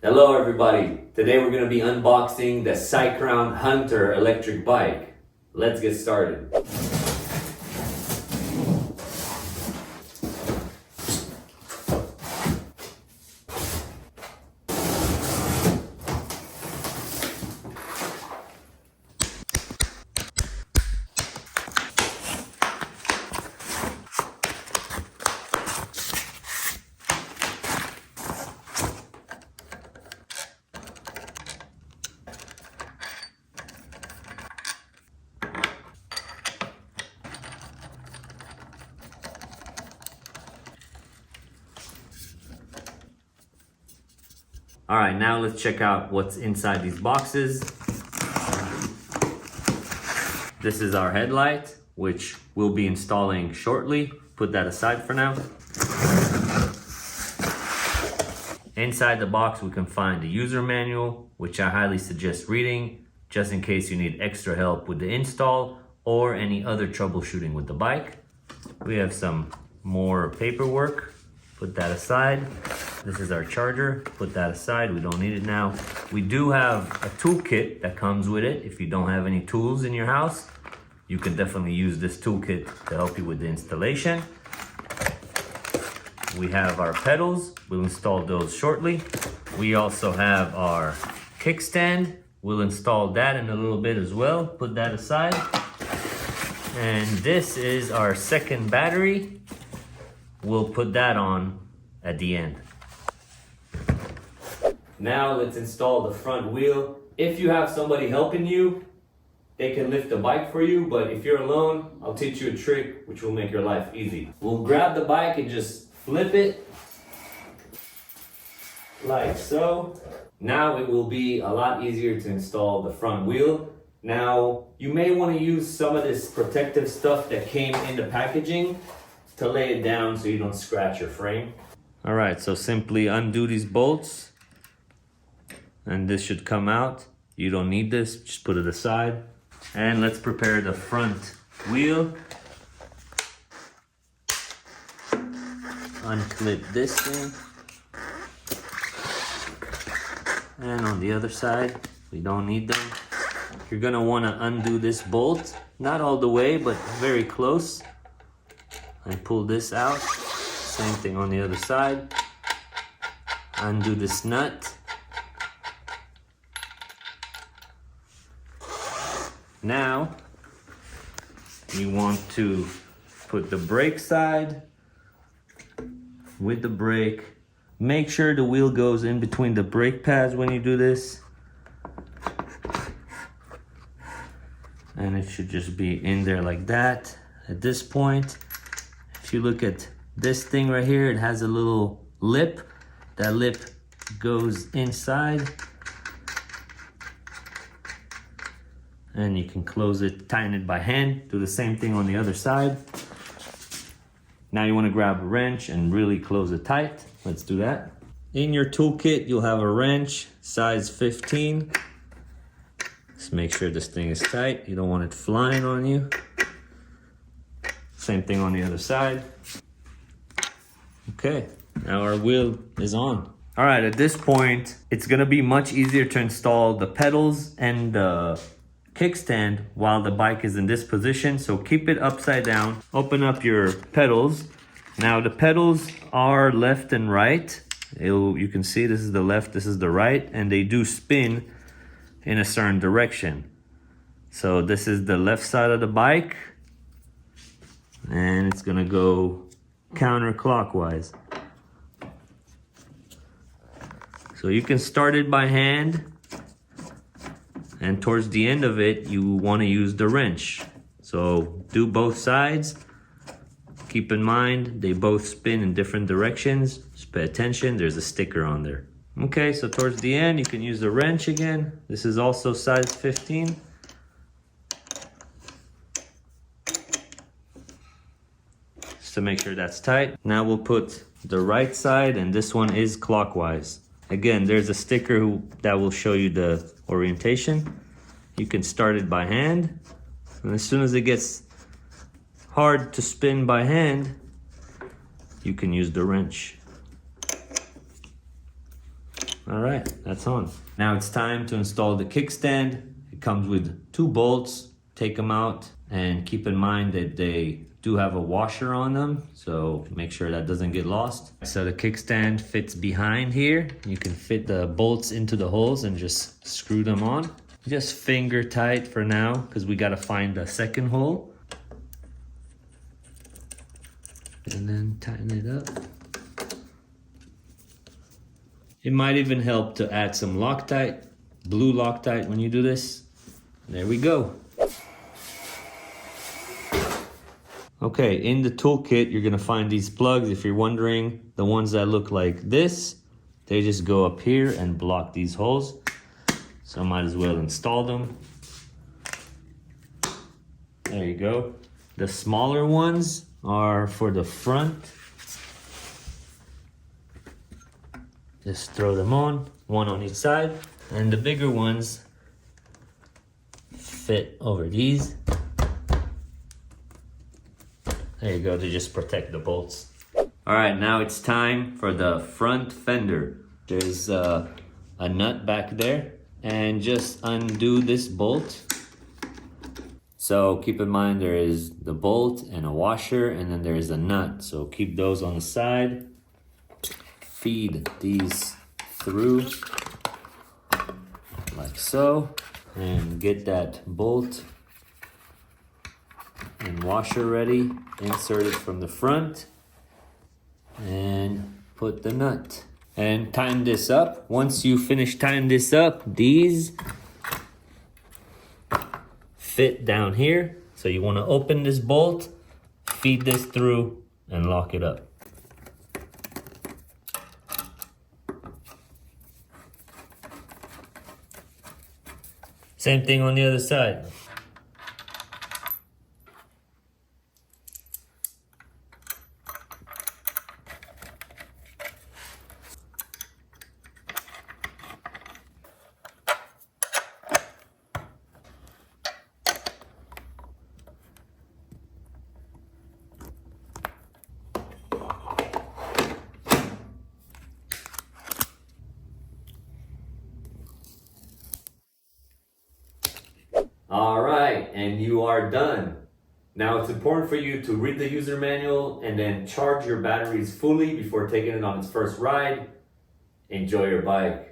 Hello everybody, today we're going to be unboxing the CYCROWN Hunter electric bike. Let's get started. All right, now let's check out what's inside these boxes. This is our headlight, which we'll be installing shortly. Put that aside for now. Inside the box, we can find the user manual, which I highly suggest reading, just in case you need extra help with the install or any other troubleshooting with the bike. We have some more paperwork. Put that aside. This is our charger. Put that aside. We don't need it now. We do have a toolkit that comes with it. If you don't have any tools in your house, you can definitely use this toolkit to help you with the installation. We have our pedals. We'll install those shortly. We also have our kickstand. We'll install that in a little bit as well. Put that aside. And this is our second battery. We'll put that on at the end. Now let's install the front wheel. If you have somebody helping you, they can lift the bike for you, but if you're alone, I'll teach you a trick which will make your life easy. We'll grab the bike and just flip it like so. Now it will be a lot easier to install the front wheel. Now you may want to use some of this protective stuff that came in the packaging to lay it down so you don't scratch your frame. All right, so simply undo these bolts and this should come out. You don't need this, just put it aside. And let's prepare the front wheel. Unclip this thing. And on the other side, we don't need them. You're gonna wanna undo this bolt, not all the way, but very close. And pull this out. Same thing on the other side. Undo this nut. Now, you want to put the brake side with the brake. Make sure the wheel goes in between the brake pads when you do this. And it should just be in there like that. At this point, if you look at this thing right here, it has a little lip. That lip goes inside. And you can close it, tighten it by hand. Do the same thing on the other side. Now you want to grab a wrench and really close it tight. Let's do that. In your toolkit, you'll have a wrench, size 15. Just make sure this thing is tight. You don't want it flying on you. Same thing on the other side. Okay, now our wheel is on. All right, at this point, it's gonna be much easier to install the pedals and the kickstand while the bike is in this position. So keep it upside down. Open up your pedals. Now the pedals are left and right. You can see this is the left, this is the right, and they do spin in a certain direction. So this is the left side of the bike, and it's gonna go counterclockwise. So you can start it by hand, and towards the end of it, you want to use the wrench. So do both sides. Keep in mind, they both spin in different directions. Just pay attention, there's a sticker on there. Okay, so towards the end, you can use the wrench again. This is also size 15. Just to make sure that's tight. Now we'll put the right side, and this one is clockwise. Again, there's a sticker that will show you the orientation. You can start it by hand, and as soon as it gets hard to spin by hand, you can use the wrench. All right, that's on. Now it's time to install the kickstand. It comes with 2 bolts. Take them out and keep in mind that they do have a washer on them, so make sure that doesn't get lost. So the kickstand fits behind here. You can fit the bolts into the holes and just screw them on. Just finger tight for now because we got to find the second hole. And then tighten it up. It might even help to add some Loctite, blue Loctite when you do this. There we go. Okay, in the toolkit, you're gonna find these plugs. If you're wondering, the ones that look like this, they just go up here and block these holes. So I might as well install them. There you go. The smaller ones are for the front. Just throw them on, one on each side. And the bigger ones fit over these. There you go, to just protect the bolts. All right, now it's time for the front fender. There's a nut back there, and just undo this bolt. So keep in mind there is the bolt and a washer, and then there's a nut. So keep those on the side. Feed these through like so, and get that bolt and washer ready. Insert it from the front and put the nut and tighten this up. Once you finish tightening this up, these fit down here. So you want to open this bolt, feed this through, and lock it up. Same thing on the other side. All right, and you are done. Now it's important for you to read the user manual and then charge your batteries fully before taking it on its first ride. Enjoy your bike.